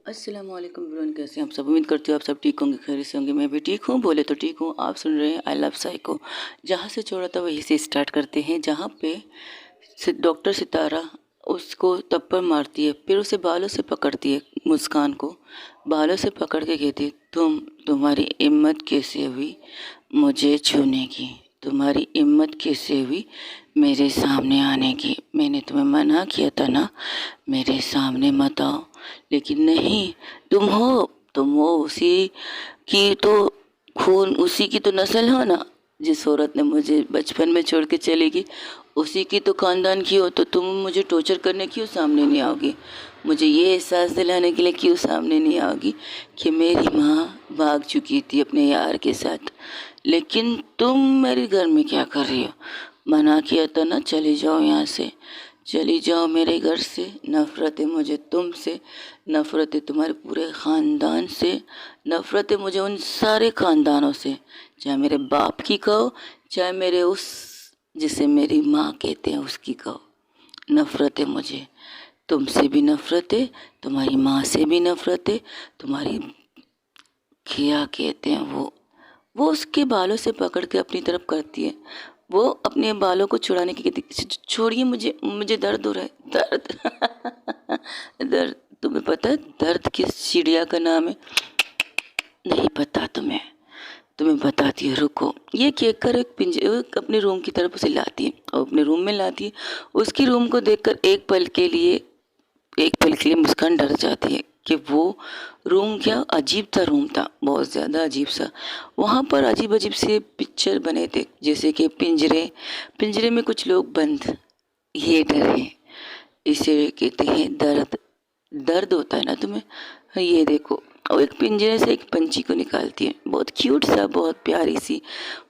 अस्सलाम वालेकुम एवरीवन, कैसे हैं आप सब। उम्मीद करती हूँ आप सब ठीक होंगे, खैरियत से होंगे। मैं भी ठीक हूँ, बोले तो ठीक हूँ। आप सुन रहे हैं आई लव साइको। जहाँ से छोड़ा था वहीं से स्टार्ट करते हैं। जहाँ पे डॉक्टर सितारा उसको थप्पड़ मारती है, फिर उसे बालों से पकड़ती है, मुस्कान को बालों से पकड़ के कहती है, तुम्हारी हिम्मत कैसे हुई मुझे छूने की, तुम्हारी हिम्मत कैसे हुई मेरे सामने आने की। मैंने तुम्हें मना किया था ना, मेरे सामने मत आओ, लेकिन नहीं, तुम हो उसी की तो खून, उसी की तो नस्ल हो ना। जिस औरत ने मुझे बचपन में छोड़ के चली गई, उसी की तो खानदान की हो, तो तुम मुझे टॉर्चर करने क्यों सामने नहीं आओगी, मुझे ये एहसास दिलाने के लिए क्यों सामने नहीं आओगी कि मेरी माँ भाग चुकी थी अपने यार के साथ, लेकिन तुम मेरे घर में क्या कर रही हो। मना किया था ना, चली जाओ यहाँ से, चली जाओ मेरे घर से। नफ़रत है मुझे तुमसे, नफ़रत है तुम्हारे पूरे ख़ानदान से, नफ़रत है मुझे उन सारे ख़ानदानों से, चाहे मेरे बाप की कहो, चाहे मेरे उस जिसे मेरी माँ कहते हैं उसकी कहो। नफ़रत है मुझे तुमसे भी, नफ़रत है तुम्हारी माँ से भी, नफ़रत है तुम्हारी खिया कहते हैं वो उसके बालों से पकड़ के अपनी तरफ करती है। वो अपने बालों को छुड़ाने की कहती, छोड़िए मुझे, मुझे दर्द हो रहा है, दर्द दर्द। तुम्हें पता है दर्द किस चिड़िया का नाम है? नहीं पता तुम्हें? तुम्हें बताती है, रुको। ये कहकर एक पिंजरे अपने रूम की तरफ उसे लाती है और अपने रूम में लाती है। उसकी रूम को देखकर एक पल के लिए मुस्कान डर जाती है कि वो रूम क्या अजीब सा रूम था, बहुत ज़्यादा अजीब सा। वहाँ पर अजीब अजीब से पिक्चर बने थे, जैसे कि पिंजरे पिंजरे में कुछ लोग बंद। ये डर है, इसे कहते हैं दर्द। दर्द होता है ना तुम्हें? ये देखो, और एक पिंजरे से एक पंछी को निकालती है, बहुत क्यूट सा, बहुत प्यारी सी।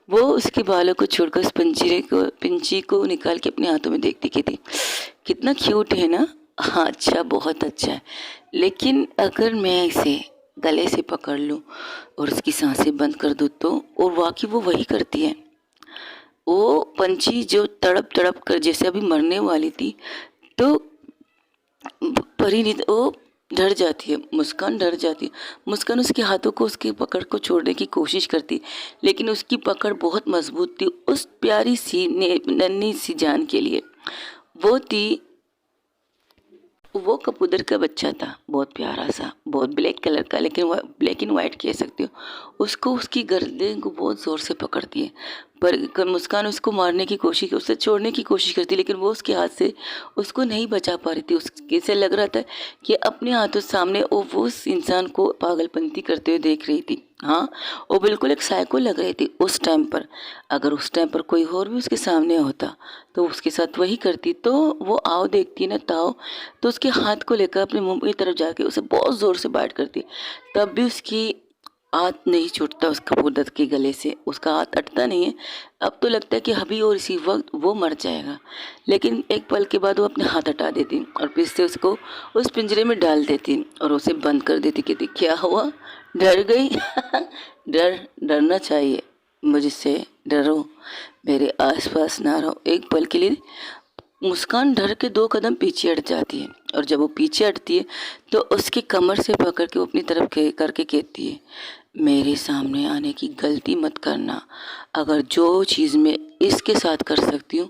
वो उसके बालों को छोड़कर उस पंछी को निकाल के अपने हाथों में देखती, कहती कितना क्यूट है ना। हाँ अच्छा, बहुत अच्छा है, लेकिन अगर मैं इसे गले से पकड़ लूँ और उसकी सांसें बंद कर दूँ तो। और वाकई वो वही करती है। वो पंछी जो तड़प तड़प कर जैसे अभी मरने वाली थी, तो परिणीत वो डर जाती है, मुस्कान डर जाती है। मुस्कान उसके हाथों को, उसकी पकड़ को छोड़ने की कोशिश करती, लेकिन उसकी पकड़ बहुत मजबूत थी उस प्यारी सी नन्ही सी जान के लिए। वो थी, वो कबूतर का बच्चा था, बहुत प्यारा सा, बहुत ब्लैक कलर का, लेकिन ब्लैक एंड वाइट कह सकते हो। उसको उसकी गर्दन को बहुत ज़ोर से पकड़ती है, पर मुस्कान उसको मारने की कोशिश, उससे छोड़ने की कोशिश करती, लेकिन वो उसके हाथ से उसको नहीं बचा पा रही थी। उसके से लग रहा था कि अपने हाथों सामने वो उस इंसान को पागलपंती करते हुए देख रही थी। हाँ, वो बिल्कुल एक साइको लग रही थी उस टाइम पर। अगर उस टाइम पर कोई और भी उसके सामने होता तो उसके साथ वही करती। तो वो आओ देखती ना ताओ, तो उसके हाथ को लेकर अपने मुंह की तरफ जाके उसे बहुत ज़ोर से बाइट करती, तब भी उसकी हाथ नहीं छूटता उस कबूतर के गले से, उसका हाथ अटता नहीं है। अब तो लगता है कि अभी और इसी वक्त वो मर जाएगा, लेकिन एक पल के बाद वो अपने हाथ हटा देती और फिर से उसको उस पिंजरे में डाल देती और उसे बंद कर देती। कहती क्या हुआ, डर गई? डरना चाहिए, मुझसे डरो, मेरे आसपास ना रहो। एक पल के लिए मुस्कान डर के 2 कदम पीछे हट जाती है, और जब वो पीछे हटती है तो उसकी कमर से पकड़ के वो अपनी तरफ करके कहती है, मेरे सामने आने की गलती मत करना। अगर जो चीज़ मैं इसके साथ कर सकती हूँ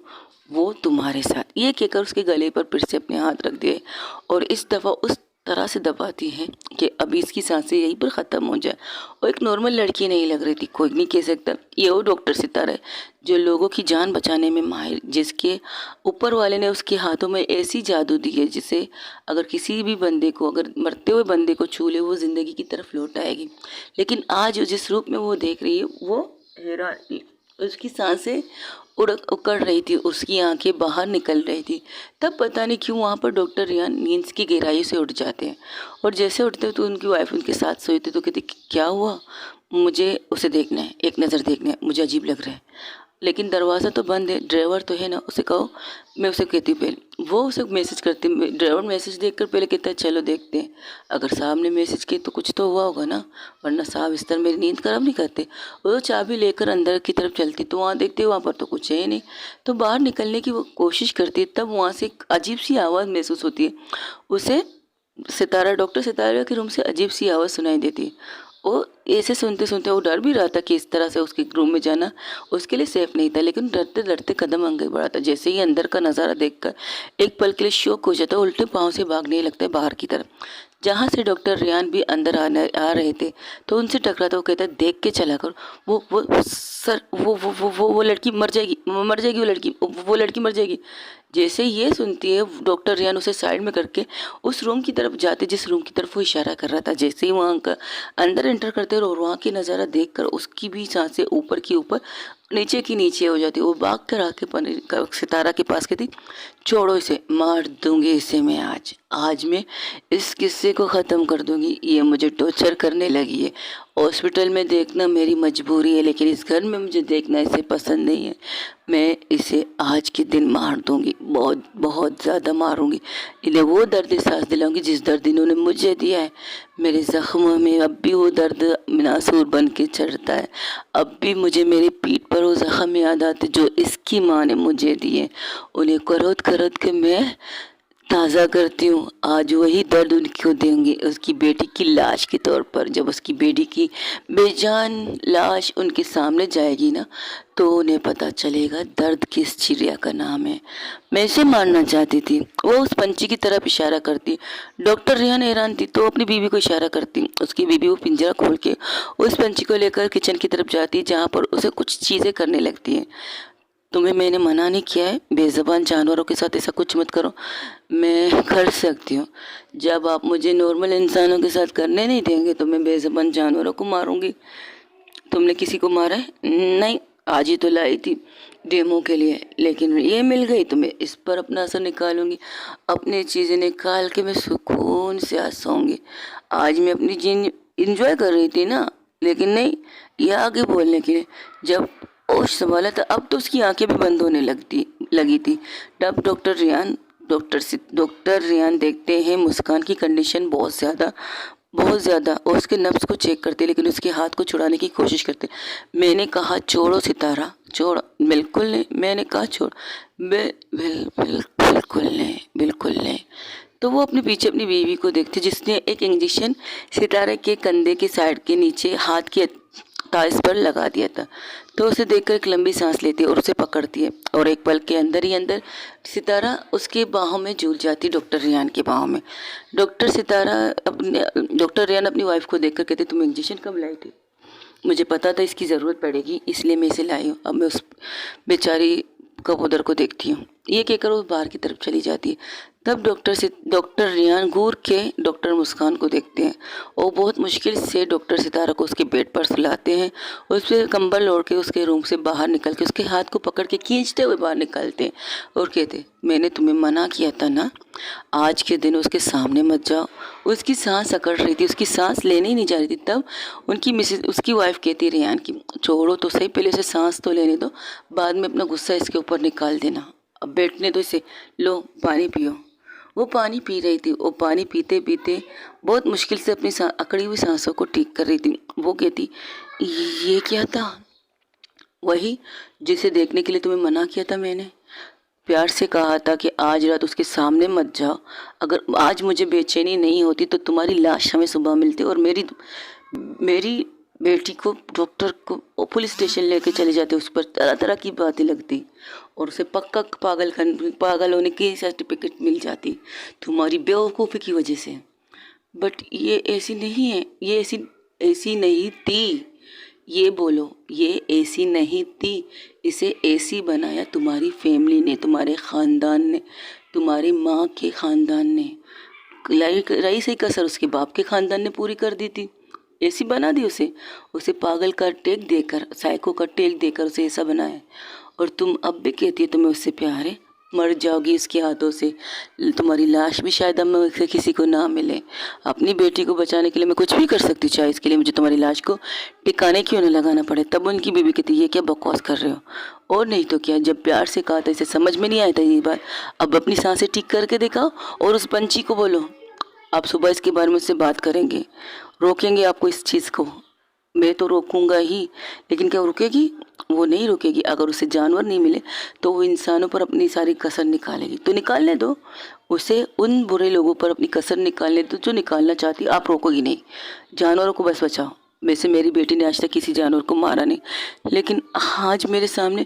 वो तुम्हारे साथ। ये कहकर उसके गले पर फिर से अपने हाथ रख दिए और इस दफ़ा उस तरह से दबाती है कि अभी इसकी सांसें यहीं पर ख़त्म हो जाए। और एक नॉर्मल लड़की नहीं लग रही थी, कोई नहीं कह सकता। ये वो डॉक्टर सितारा है जो लोगों की जान बचाने में माहिर, जिसके ऊपर वाले ने उसके हाथों में ऐसी जादू दी है जिसे अगर किसी भी बंदे को, अगर मरते हुए बंदे को छू ले, वो ज़िंदगी की तरफ लौट आएगी। लेकिन आज जिस रूप में वो देख रही है वो हैरान, उसकी सांसें उकड़ रही थी, उसकी आंखें बाहर निकल रही थी। तब पता नहीं क्यों वहाँ पर डॉक्टर रियान नींद की गहराई से उठ जाते हैं, और जैसे उठते तो उनकी वाइफ उनके साथ सोई थी। तो कहती क्या हुआ, मुझे उसे देखना है, एक नज़र देखना है, मुझे अजीब लग रहा है, लेकिन दरवाज़ा तो बंद है, ड्राइवर तो है ना, उसे कहो। मैं उसे कहती हूँ पहले, वो उसे मैसेज करती, ड्राइवर मैसेज देखकर पहले कहता है चलो देखते हैं, अगर साहब ने मैसेज किया तो कुछ तो हुआ होगा ना, वरना साहब इस तरह मेरी नींद खराब नहीं करते। वो चाबी लेकर अंदर की तरफ चलती तो वहाँ देखते वहाँ पर तो कुछ है ही नहीं। तो बाहर निकलने की वो कोशिश करती है, तब वहाँ से एक अजीब सी आवाज़ महसूस होती है। उसे डॉक्टर सितारा के रूम से अजीब सी आवाज़ सुनाई देती। वो ऐसे सुनते सुनते वो डर भी रहा था कि इस तरह से उसके रूम में जाना उसके लिए सेफ नहीं था, लेकिन डरते डरते कदम आगे बढ़ा था। जैसे ही अंदर का नज़ारा देखकर एक पल के लिए शॉक हो जाता, उल्टे पाँव से भागने लगता है बाहर की तरफ, जहाँ से डॉक्टर रियान भी अंदर आ रहे थे। तो उनसे टकराता वो कहता है, देख के चला कर, वो सर वो लड़की मर जाएगी, वो लड़की मर जाएगी। जैसे ये सुनती है, डॉक्टर रियान उसे साइड में करके उस रूम की तरफ जाते जिस रूम की तरफ वो इशारा कर रहा था। जैसे ही वहाँ का अंदर एंटर करते और वहाँ की नज़ारा देखकर उसकी भी सांसें ऊपर की ऊपर नीचे की नीचे हो जाती। वो भाग कर आके सितारा के पास कहती, छोड़ो इसे, मार दूंगी इसे मैं आज मैं इस किस्से को ख़त्म कर दूंगी। ये मुझे टॉर्चर करने लगी है। हॉस्पिटल में देखना मेरी मजबूरी है, लेकिन इस घर में मुझे देखना इसे पसंद नहीं है। मैं इसे आज के दिन मार दूंगी, बहुत बहुत ज़्यादा मारूंगी। इन्हें वो दर्द एहसास दिलाऊंगी जिस दर्द इन्होंने मुझे दिया है। मेरे ज़ख्मों में अब भी वो दर्द नासूर बन के चढ़ता है। अब भी मुझे मेरी पीठ पर वो ज़ख्म याद आते जो इसकी माँ ने मुझे दिए। उन्हें करद करद के मैं ताज़ा करती हूँ। आज वही दर्द उनको देंगे उसकी बेटी की लाश के तौर पर। जब उसकी बेटी की बेजान लाश उनके सामने जाएगी ना, तो उन्हें पता चलेगा दर्द किस चिड़िया का नाम है। मैं इसे मारना चाहती थी। वो उस पंछी की तरफ इशारा करती। डॉक्टर रियान हैरान थी तो अपनी बीवी को इशारा करती। उसकी बीवी वो पिंजरा खोल के उस पंछी को लेकर किचन की तरफ जाती, जहाँ पर उसे कुछ चीज़ें करने लगती है। तुम्हें मैंने मना नहीं किया है, बेज़बान जानवरों के साथ ऐसा कुछ मत करो। मैं कर सकती हूँ। जब आप मुझे नॉर्मल इंसानों के साथ करने नहीं देंगे तो मैं बेज़बान जानवरों को मारूंगी। तुमने किसी को मारा है? नहीं, आज ही तो लाई थी डेमो के लिए, लेकिन ये मिल गई तो मैं इस पर अपना असर निकालूंगी। अपनी चीज़ें निकाल के मैं सुकून से आज सोऊंगी। आज मैं अपनी जीन इंजॉय कर रही थी ना, लेकिन नहीं, ये आगे बोलने के लिए जब होश संभाला था, अब तो उसकी आंखें भी बंद होने लगी थी। तब डॉक्टर रियान देखते हैं मुस्कान की कंडीशन बहुत ज़्यादा और उसके नब्ज़ को चेक करते, लेकिन उसके हाथ को छुड़ाने की कोशिश करते। मैंने कहा छोड़ो सितारा, छोड़। बिल्कुल नहीं, मैंने कहा छोड़। बिल्कुल नहीं। तो वो अपने पीछे अपनी बीवी को देखते जिसने एक इंजेक्शन सितारे के कंधे के साइड के नीचे हाथ के ताज पर लगा दिया था। तो उसे देखकर एक लंबी सांस लेती है और उसे पकड़ती है, और एक पल के अंदर ही अंदर सितारा उसके बाहों में झूल जाती, डॉक्टर रियान के बाहों में। डॉक्टर रियान अपनी वाइफ को देखकर कहते, तुम इंजेक्शन कब लाई थी? मुझे पता था इसकी ज़रूरत पड़ेगी, इसलिए मैं इसे लाई हूँ। अब मैं उस बेचारी कबूतर को देखती हूँ। ये कहकर वो बाहर की तरफ चली जाती है। तब डॉक्टर रियान घूर के डॉक्टर मुस्कान को देखते हैं। वो बहुत मुश्किल से डॉक्टर सितारा को उसके बेड पर सुलाते हैं। उस पर कंबल ओढ़ के उसके रूम से बाहर निकल के उसके हाथ को पकड़ के खींचते हुए बाहर निकलते हैं और कहते, मैंने तुम्हें मना किया था ना, आज के दिन उसके सामने मत जाओ। उसकी सांस अकड़ रही थी, उसकी सांस लेने ही नहीं जा रही थी। तब उसकी वाइफ कहती रियान की, छोड़ो तो सही, पहले से सांस तो लेने दो, बाद में अपना गुस्सा इसके ऊपर निकाल देना। अब बैठने दो इसे, लो पानी पियो। वो पानी पी रही थी। वो पानी पीते पीते बहुत मुश्किल से अपनी अकड़ी हुई सांसों को ठीक कर रही थी। वो कहती, ये क्या था? वही जिसे देखने के लिए तुम्हें मना किया था। मैंने प्यार से कहा था कि आज रात उसके सामने मत जाओ। अगर आज मुझे बेचैनी नहीं होती तो तुम्हारी लाश हमें सुबह मिलती और मेरी बेटी को डॉक्टर को पुलिस स्टेशन लेके चले जाते। उस पर तरह तरह की बातें लगती और उसे पक्का पागल होने की सर्टिफिकेट मिल जाती तुम्हारी बेवकूफ़ी की वजह से। बट ये ऐसी नहीं है, ये ऐसी नहीं थी। ये बोलो, ये ऐसी नहीं थी। इसे ऐसी बनाया तुम्हारी फैमिली ने, तुम्हारे ख़ानदान ने, तुम्हारी माँ के ख़ानदान ने। रही सही कसर उसके बाप के ख़ानदान ने पूरी कर दी थी। ऐसी बना दी उसे पागल का टेक देकर, साइको का टेक देकर उसे ऐसा बनाया। और तुम अब भी कहती है तुम्हें उससे प्यार है। मर जाओगी इसके हाथों से, तुम्हारी लाश भी शायद अब मैं किसी को ना मिले। अपनी बेटी को बचाने के लिए मैं कुछ भी कर सकती, चाहे इसके लिए मुझे तुम्हारी लाश को टिकाने क्यों न लगाना पड़े। तब उनकी बीवी कहती, ये क्या बकवास कर रहे हो? और नहीं तो क्या, जब प्यार से कहा था इसे समझ में नहीं आया था ये बात। अब अपनी सांसें ठीक करके दिखाओ और उस पंछी को बोलो, आप सुबह इसके बारे में उससे बात करेंगे, रोकेंगे आपको इस चीज़ को। मैं तो रोकूंगा ही, लेकिन क्या वो रुकेगी? वो नहीं रुकेगी। अगर उसे जानवर नहीं मिले तो वो इंसानों पर अपनी सारी कसर निकालेगी। तो निकालने दो उसे, उन बुरे लोगों पर अपनी कसर निकालने दो जो निकालना चाहती है। आप रोकोगी नहीं। जानवरों को बस बचाओ। वैसे मेरी बेटी ने आज तक किसी जानवर को मारा नहीं, लेकिन आज मेरे सामने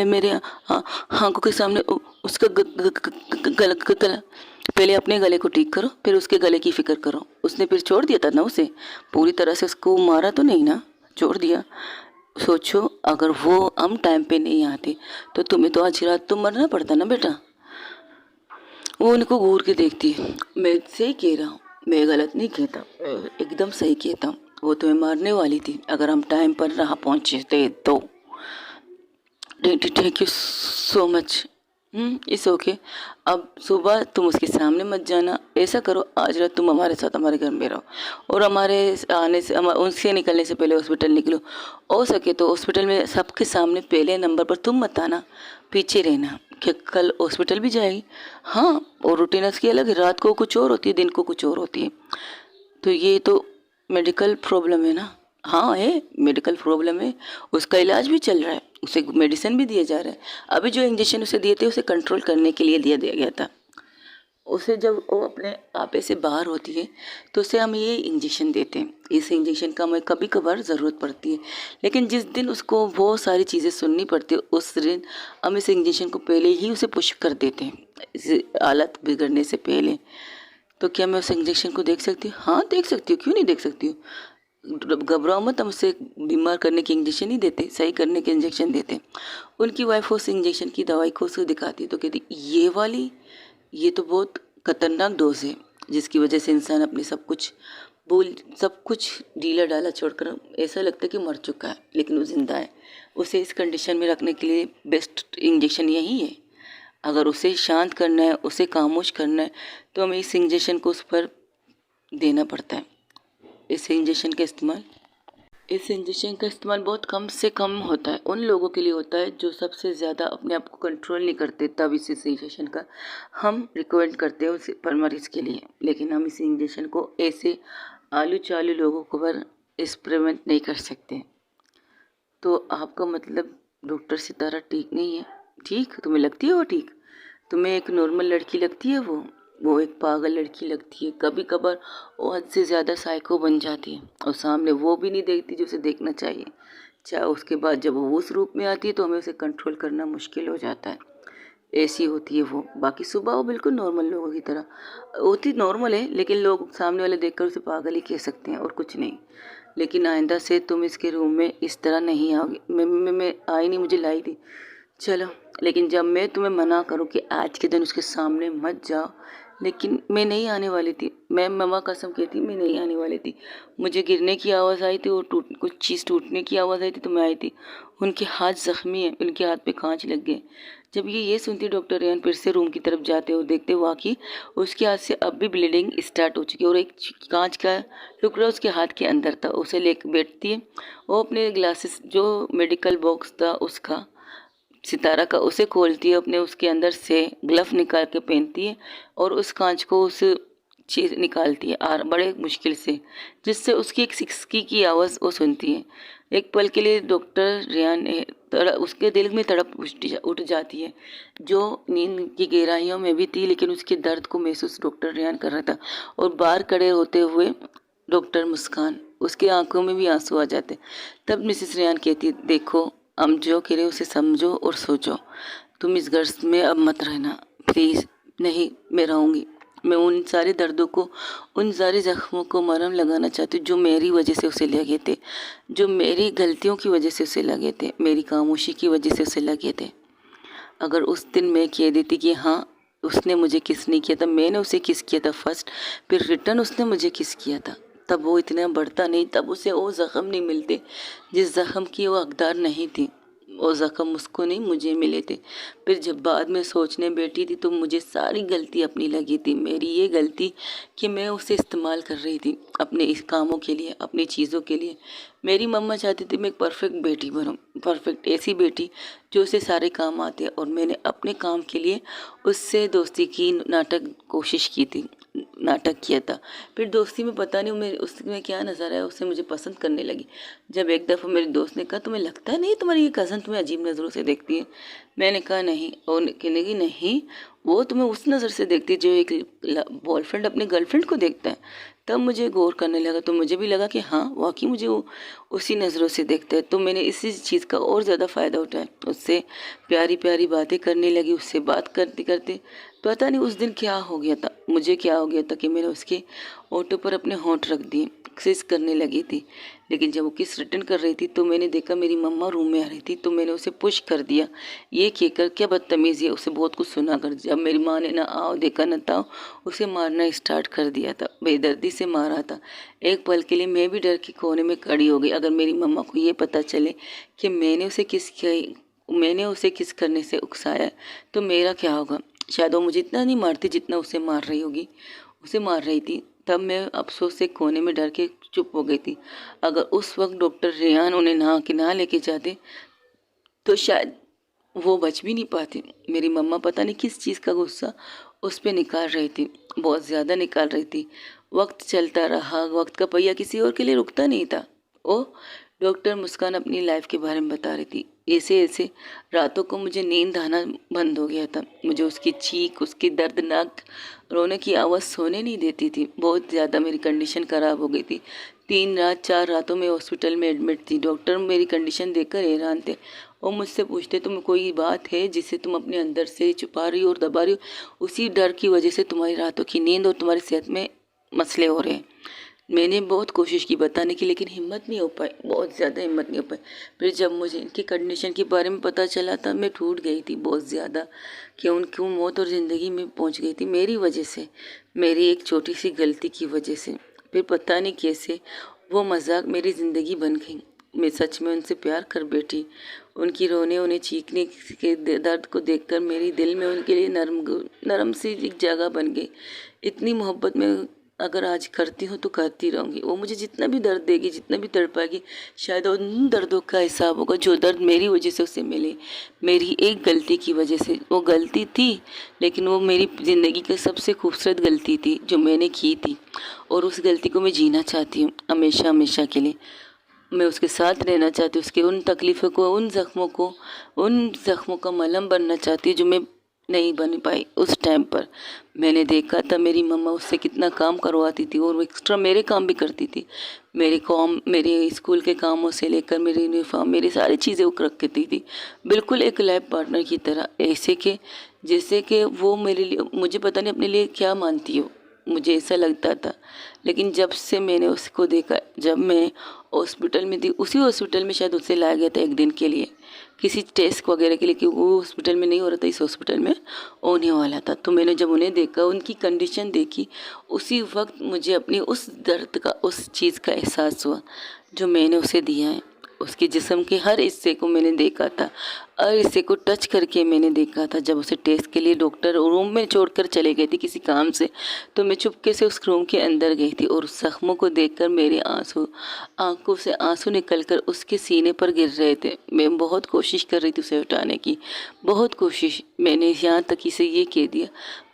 मेरे आंखों के सामने उसका गला। पहले अपने गले को ठीक करो, फिर उसके गले की फिक्र करो। उसने फिर छोड़ दिया था ना उसे, पूरी तरह से उसको मारा तो नहीं ना, छोड़ दिया। सोचो अगर वो हम टाइम पे नहीं आते तो तुम्हें तो आज रात तो मरना पड़ता ना बेटा। वो उनको घूर के देखती है। मैं सही कह रहा हूँ, मैं गलत नहीं कहता, एकदम सही कहता हूँ। वो तुम्हें मारने वाली थी अगर हम टाइम पर रहा पहुँचे तो। Thank you so much. It's okay. अब सुबह तुम उसके सामने मत जाना। ऐसा करो आज रात तुम हमारे साथ हमारे घर में रहो, और हमारे आने से उनसे निकलने से पहले हॉस्पिटल निकलो। हो सके तो हॉस्पिटल में सबके सामने पहले नंबर पर तुम मत आना, पीछे रहना, कि कल हॉस्पिटल भी जाएगी। हाँ, और रूटीन उसकी अलग है, रात को कुछ और होती है, दिन को कुछ और होती है। तो ये तो मेडिकल प्रॉब्लम है ना। हाँ है, मेडिकल प्रॉब्लम है। उसका इलाज भी चल रहा है, उसे मेडिसिन भी दिया जा रहा है। अभी जो इंजेक्शन उसे दिए थे उसे कंट्रोल करने के लिए दिया गया था। उसे जब वो अपने आपे से बाहर होती है तो उसे हम ये इंजेक्शन देते हैं। इस इंजेक्शन का हमें कभी कभार ज़रूरत पड़ती है, लेकिन जिस दिन उसको वो सारी चीज़ें सुननी पड़ती है उस दिन हम इस इंजेक्शन को पहले ही उसे पुश कर देते हैं, इस हालत बिगड़ने से पहले। तो क्या मैं उस इंजेक्शन को देख सकती हूँ? हाँ देख सकती हूँ, क्यों नहीं देख सकती हूँ। घबराओ मत, हम उसे बीमार करने के इंजेक्शन नहीं देते, सही करने के इंजेक्शन देते। उनकी वाइफ उस इंजेक्शन की दवाई को उसे दिखाती तो कहती ये वाली, ये तो बहुत खतरनाक डोज है जिसकी वजह से इंसान अपने सब कुछ ढीला डाला छोड़कर ऐसा लगता है कि मर चुका है, लेकिन वो जिंदा है। उसे इस कंडीशन में रखने के लिए बेस्ट इंजेक्शन यही है। अगर उसे शांत करना है, उसे खामोश करना है, तो हमें इस पर देना पड़ता है। इस इंजेक्शन का इस्तेमाल बहुत कम से कम होता है, उन लोगों के लिए होता है जो सबसे ज़्यादा अपने आप को कंट्रोल नहीं करते, तब इस इंजेक्शन का हम रिकमेंड करते हैं उस पर मरीज़ के लिए। लेकिन हम इस इंजेक्शन को ऐसे आलू चालू लोगों को पर एक्सपेरिमेंट नहीं कर सकते। तो आपका मतलब डॉक्टर सितारा ठीक नहीं है? ठीक तुम्हें लगती है वो ठीक? तुम्हें एक नॉर्मल लड़की लगती है वो एक पागल लड़की लगती है। कभी कभार वो हद से ज़्यादा साइको बन जाती है और सामने वो भी नहीं देखती जो उसे देखना चाहिए। चाहे उसके बाद जब वो उस रूप में आती है तो हमें उसे कंट्रोल करना मुश्किल हो जाता है। ऐसी होती है वो। बाकी सुबह वो बिल्कुल नॉर्मल लोगों की तरह होती, नॉर्मल है, लेकिन लोग सामने वाले देखकर उसे पागल ही कह सकते हैं और कुछ नहीं। लेकिन आइंदा से तुम इसके रूम में इस तरह नहीं आओगी। मैं आई नहीं, मुझे लाई थी। चलो, लेकिन जब मैं तुम्हें मना करूँ कि आज के दिन उसके सामने मत जाओ, लेकिन मैं नहीं आने वाली थी। मैं मम्मा कसम कहती मैं नहीं आने वाली थी। मुझे गिरने की आवाज़ आई थी और कुछ चीज़ टूटने की आवाज़ आई थी तो मैं आई थी। उनके हाथ ज़ख्मी हैं, उनके हाथ पे कांच लग गए। जब ये सुनती डॉक्टर रेहान फिर से रूम की तरफ जाते और देखते वाकई उसके हाथ से अब भी ब्लीडिंग स्टार्ट हो चुकी है और एक कांच का टुकड़ा उसके हाथ के अंदर था। उसे लेकर बैठती है, वो अपने ग्लासेस जो मेडिकल बॉक्स था उसका सितारा का उसे खोलती है, अपने उसके अंदर से ग्लव निकाल के पहनती है और उस कांच को उस चीज़ निकालती है और बड़े मुश्किल से, जिससे उसकी एक सिसकी की आवाज़ वो सुनती है। एक पल के लिए डॉक्टर रेहान उसके दिल में तड़प उठ जाती है जो नींद की गहराइयों में भी थी, लेकिन उसके दर्द को महसूस डॉक्टर रेहान कर रहा था। और बाहर खड़े होते हुए डॉक्टर मुस्कान, उसकी आंखों में भी आंसू आ जाते। तब मिसेस रेहान कहती देखो, हम जो कह रहे उसे समझो और सोचो। तुम इस घर में अब मत रहना प्लीज़। नहीं, मैं रहूँगी। मैं उन सारे दर्दों को, उन सारे जख्मों को मरहम लगाना चाहती हूँ जो मेरी वजह से उसे लगे थे, जो मेरी गलतियों की वजह से उसे लगे थे, मेरी खामोशी की वजह से उसे लगे थे। अगर उस दिन मैं कह देती कि हाँ उसने मुझे किस नहीं किया था, मैंने उसे किस किया था फर्स्ट, फिर रिटर्न उसने मुझे किस किया था, तब वो इतना बढ़ता नहीं, तब उसे वो ज़ख़म नहीं मिलते जिस ज़ख़म की वो हकदार नहीं थी। वो ज़ख़म उसको नहीं, मुझे मिले थे। फिर जब बाद में सोचने बैठी थी तो मुझे सारी गलती अपनी लगी थी। मेरी ये गलती कि मैं उसे इस्तेमाल कर रही थी अपने इस कामों के लिए, अपनी चीज़ों के लिए। मेरी मम्मा चाहती थी मैं एक परफेक्ट बेटी बनूं, परफेक्ट ऐसी बेटी जो उसे सारे काम आते हैं, और मैंने अपने काम के लिए उससे दोस्ती की नाटक कोशिश की थी। नाटक किया था। फिर दोस्ती में पता नहीं मेरे उसमें क्या नज़र आया, उससे मुझे पसंद करने लगी। जब एक दफ़ा मेरे दोस्त ने कहा तुम्हें लगता है नहीं तुम्हारी ये कज़न तुम्हें अजीब नज़रों से देखती है। मैंने कहा नहीं, और कहने की नहीं, वो तुम्हें उस नज़र से देखती है जो एक बॉयफ्रेंड अपने गर्लफ्रेंड को देखता है। तब मुझे गौर करने लगा तो मुझे भी लगा कि हाँ वाकई मुझे वो उसी नज़रों से देखता है। तो मैंने इसी चीज़ का और ज़्यादा फ़ायदा उठाया, उससे प्यारी प्यारी बातें करने लगी। उससे बात करते करते पता नहीं उस दिन क्या हो गया था, मुझे क्या हो गया था कि मैंने उसके होठों पर अपने होंठ रख दिए, किस करने लगी थी। लेकिन जब वो किस रिटर्न कर रही थी तो मैंने देखा मेरी मम्मा रूम में आ रही थी, तो मैंने उसे पुश कर दिया। ये कहकर क्या बदतमीज़ी है, उसे बहुत कुछ सुना कर। जब मेरी माँ ने ना आओ देखा न ताओ उसे मारना स्टार्ट कर दिया था, बेदर्दी से मारा था। एक पल के लिए मैं भी डर के कोने में खड़ी हो गई। अगर मेरी मम्मा को ये पता चले कि मैंने उसे किस करने से उकसाया तो मेरा क्या होगा। शायद वो मुझे इतना नहीं मारती जितना उसे मार रही होगी, उसे मार रही थी। तब मैं अफसोस से कोने में डर के चुप हो गई थी। अगर उस वक्त डॉक्टर रेहान उन्हें ना लेके जाते तो शायद वो बच भी नहीं पाते। मेरी मम्मा पता नहीं किस चीज़ का गुस्सा उस पर निकाल रही थी, बहुत ज़्यादा निकाल रही थी। वक्त चलता रहा, वक्त का पहिया किसी और के लिए रुकता नहीं था। ओ डॉक्टर मुस्कान अपनी लाइफ के बारे में बता रही थी। ऐसे ऐसे रातों को मुझे नींद आना बंद हो गया था। मुझे उसकी चीख, उसकी दर्दनाक रोने की आवाज़ सोने नहीं देती थी। बहुत ज़्यादा मेरी कंडीशन ख़राब हो गई थी। 4 रातों में हॉस्पिटल में एडमिट थी। डॉक्टर मेरी कंडीशन देखकर हैरान थे और मुझसे पूछते तुम कोई बात है जिसे तुम अपने अंदर से छुपा रही हो और दबा रही हो। उसी डर की वजह से तुम्हारी रातों की नींद और तुम्हारी सेहत में मसले हो रहे हैं। मैंने बहुत कोशिश की बताने की, लेकिन हिम्मत नहीं हो पाई, बहुत ज़्यादा हिम्मत नहीं हो पाई। फिर जब मुझे इनकी कंडीशन के बारे में पता चला था मैं टूट गई थी बहुत ज़्यादा, कि उनकी मौत और ज़िंदगी में पहुंच गई थी मेरी वजह से, मेरी एक छोटी सी गलती की वजह से। फिर पता नहीं कैसे वो मजाक मेरी ज़िंदगी बन गई। मैं सच में उनसे प्यार कर बैठी। उनकी रोने उन्हें चीखने के दर्द को देखकर मेरी दिल में उनके लिए नरम सी एक जगह बन गई। इतनी मोहब्बत में अगर आज करती हूँ तो करती रहूँगी। वो मुझे जितना भी दर्द देगी, जितना भी तड़पाएगी, शायद उन दर्दों का हिसाब होगा जो दर्द मेरी वजह से उसे मिले, मेरी एक गलती की वजह से। वो गलती थी लेकिन वो मेरी ज़िंदगी की सबसे खूबसूरत गलती थी जो मैंने की थी, और उस गलती को मैं जीना चाहती हूँ हमेशा हमेशा के लिए। मैं उसके साथ रहना चाहती हूँ, उसके उन तकलीफ़ों को, उन ज़ख्मों का मलहम बनना चाहती हूँ जो मैं नहीं बन पाई उस टाइम पर। मैंने देखा था मेरी मम्मा उससे कितना काम करवाती थी और वो एक्स्ट्रा मेरे काम भी करती थी। मेरे स्कूल के कामों से लेकर मेरी यूनिफॉर्म, मेरी सारी चीज़ें वो रखती थी, बिल्कुल एक लाइफ पार्टनर की तरह। ऐसे कि जैसे कि वो मेरे लिए, मुझे पता नहीं अपने लिए क्या मानती हो, मुझे ऐसा लगता था। लेकिन जब से मैंने उसको देखा, जब मैं हॉस्पिटल में थी, उसी हॉस्पिटल में शायद उसे लाया गया था एक दिन के लिए किसी टेस्ट वगैरह के लिए, कि वो हॉस्पिटल में नहीं हो रहा था, इस हॉस्पिटल में होने वाला था। तो मैंने जब उन्हें देखा, उनकी कंडीशन देखी, उसी वक्त मुझे अपनी उस दर्द का, उस चीज़ का एहसास हुआ जो मैंने उसे दिया है। उसके जिस्म के हर हिस्से को मैंने देखा था, हर हिस्से को टच करके मैंने देखा था। जब उसे टेस्ट के लिए डॉक्टर रूम में छोड़कर चले गए थे किसी काम से, तो मैं चुपके से उस रूम के अंदर गई थी और उस जख्मों को देखकर मेरे आंखों से आंसू निकलकर उसके सीने पर गिर रहे थे। मैं बहुत कोशिश कर रही थी उसे उठाने की, बहुत कोशिश। मैंने यहाँ तक इसे ये कह दिया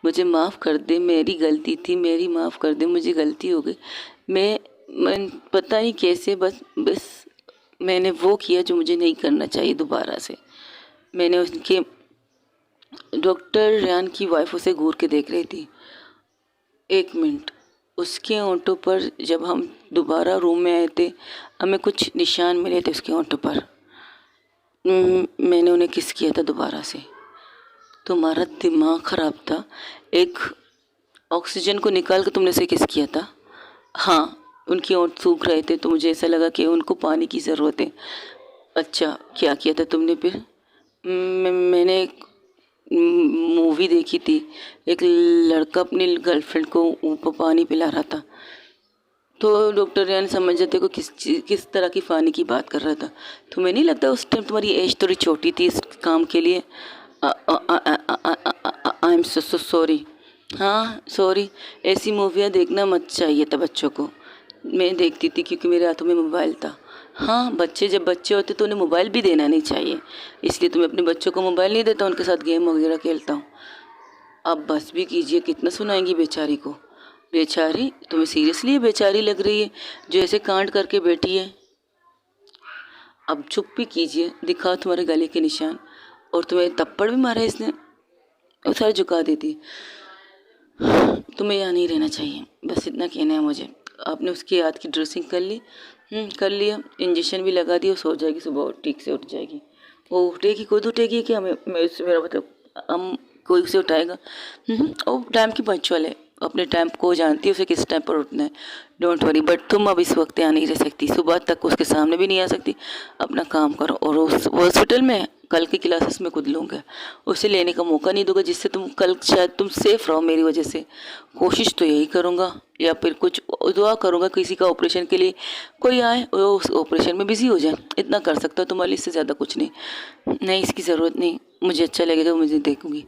मुझे माफ़ कर दे, मेरी गलती थी, मेरी माफ़ कर दे, मुझे गलती हो गई। मैं पता नहीं कैसे बस मैंने वो किया जो मुझे नहीं करना चाहिए दोबारा से। मैंने उसके डॉक्टर रेहान की वाइफ उसे घूर के देख रही थी। 1 मिनट उसके होंठों पर, जब हम दोबारा रूम में आए थे, हमें कुछ निशान मिले थे उसके होंठों पर। मैंने उन्हें किस किया था दोबारा से। तुम्हारा दिमाग ख़राब था, एक ऑक्सीजन को निकाल कर तुमने उसे किस किया था। हाँ, उनके होंठ सूख रहे थे तो मुझे ऐसा लगा कि उनको पानी की ज़रूरत है। अच्छा, क्या किया था तुमने फिर। मैंने एक मूवी देखी थी, एक लड़का अपनी गर्लफ्रेंड को ऊपर पानी पिला रहा था, तो डॉक्टर रेहान समझ जाते को किस तरह की पानी की बात कर रहा था। तुम्हें नहीं लगता उस टाइम तुम्हारी एज थोड़ी छोटी थी इस काम के लिए। I am so sorry. हाँ सॉरी, ऐसी मूवियाँ देखना मत चाहिए था बच्चों को। मैं देखती थी क्योंकि मेरे हाथों में मोबाइल था। हाँ, जब बच्चे होते तो उन्हें मोबाइल भी देना नहीं चाहिए, इसलिए तो मैं अपने बच्चों को मोबाइल नहीं देता, उनके साथ गेम वगैरह खेलता हूँ। अब बस भी कीजिए, कितना सुनाएंगी बेचारी को। बेचारी, तुम्हें सीरियसली ये बेचारी लग रही है जो ऐसे कांड करके बैठी है? अब चुप भी कीजिए, दिखाओ तुम्हारे गले के निशान। और तुम्हें थप्पड़ भी मारा है इसने? वो सर झुका देती। तुम्हें यहाँ नहीं रहना चाहिए, बस इतना कहना है मुझे। आपने उसके हाथ की ड्रेसिंग कर ली? कर लिया। इंजेक्शन भी लगा दिया, सो जाएगी, सुबह ठीक से उठ जाएगी। वो उठेगी, खुद उठेगी कि हमें मेरा मतलब हम कोई उसे उठाएगा? वो टाइम की पंचुअल है, अपने टाइम को जानती है उसे किस टाइम पर उठना है। Don't worry. बट तुम अब इस वक्त यहाँ नहीं रह सकती, सुबह तक उसके सामने भी नहीं आ सकती। अपना काम करो। और उस हॉस्पिटल में कल की क्लासेस में खुद लूँगा, उसे लेने का मौका नहीं दूंगा, जिससे तुम कल शायद तुम सेफ रहो मेरी वजह से। कोशिश तो यही करूँगा, या फिर कुछ दुआ करूँगा किसी का ऑपरेशन के लिए कोई आए और उस ऑपरेशन में बिजी हो जाए। इतना कर सकता हूँ तुम्हारे लिए, इससे ज़्यादा कुछ नहीं। नहीं, इसकी ज़रूरत नहीं। मुझे अच्छा लगेगा, मुझे देखूंगी।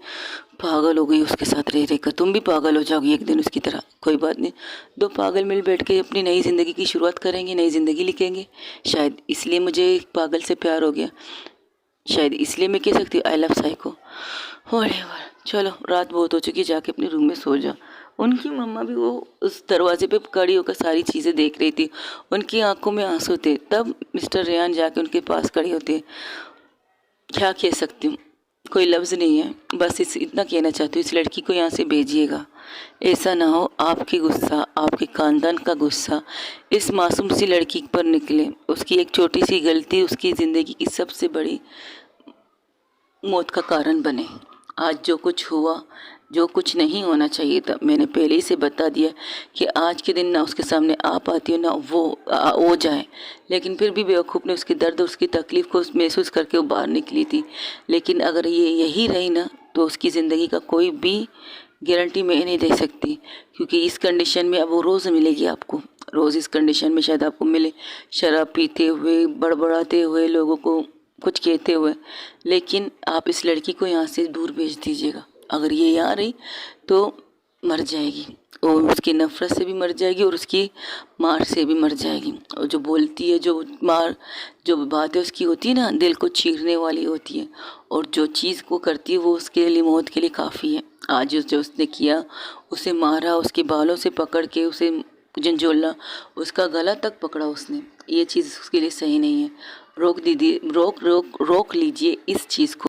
पागल हो गई उसके साथ रह रहकर, तुम भी पागल हो जाओगी एक दिन उसकी तरह। कोई बात नहीं, दो पागल मिल बैठ के अपनी नई ज़िंदगी की शुरुआत करेंगे, नई ज़िंदगी लिखेंगे। शायद इसलिए मुझे एक पागल से प्यार हो गया, शायद इसलिए मैं कह सकती हूँ आई लव साइको। व्हाटएवर। चलो, रात बहुत हो चुकी, जाके अपने रूम में सो जाओ। उनकी मम्मा भी वो उस दरवाजे पे खड़ी होकर सारी चीज़ें देख रही थी, उनकी आंखों में आंसू थे। तब मिस्टर रेयान जाके उनके पास खड़े होते। क्या कह सकती हूँ, कोई लफ्ज़ नहीं है, बस इतना कहना चाहती हूँ, इस लड़की को यहाँ से भेजिएगा। ऐसा ना हो आपकी गुस्सा, आपके खानदान का गुस्सा इस मासूम सी लड़की पर निकले। उसकी एक छोटी सी गलती उसकी ज़िंदगी की सबसे बड़ी मौत का कारण बने। आज जो कुछ हुआ, जो कुछ नहीं होना चाहिए था, मैंने पहले ही से बता दिया कि आज के दिन ना उसके सामने आ पाती हो ना वो हो जाए। लेकिन फिर भी बेवकूफ़ ने उसके दर्द और उसकी तकलीफ़ को महसूस करके वो बाहर निकली थी। लेकिन अगर ये यही रही ना, तो उसकी ज़िंदगी का कोई भी गारंटी मैं नहीं दे सकती, क्योंकि इस कंडीशन में अब वो रोज़ मिलेगी आपको। रोज़ इस कंडीशन में शायद आपको मिले, शराब पीते हुए, बड़बड़ाते हुए, लोगों को कुछ कहते हुए। लेकिन आप इस लड़की को यहाँ से दूर भेज दीजिएगा। अगर ये यहाँ रही तो मर जाएगी, और उसकी नफ़रत से भी मर जाएगी और उसकी मार से भी मर जाएगी। और जो बोलती है, जो बातें उसकी होती है ना, दिल को चीरने वाली होती है। और जो चीज़ को करती है वो उसके लिए मौत के लिए काफ़ी है। आज जो उसने किया, उसे मारा, उसके बालों से पकड़ के उसे झंझोला, उसका गला तक पकड़ा उसने, ये चीज़ उसके लिए सही नहीं है। रोक दीजिए, रोक लीजिए इस चीज़ को।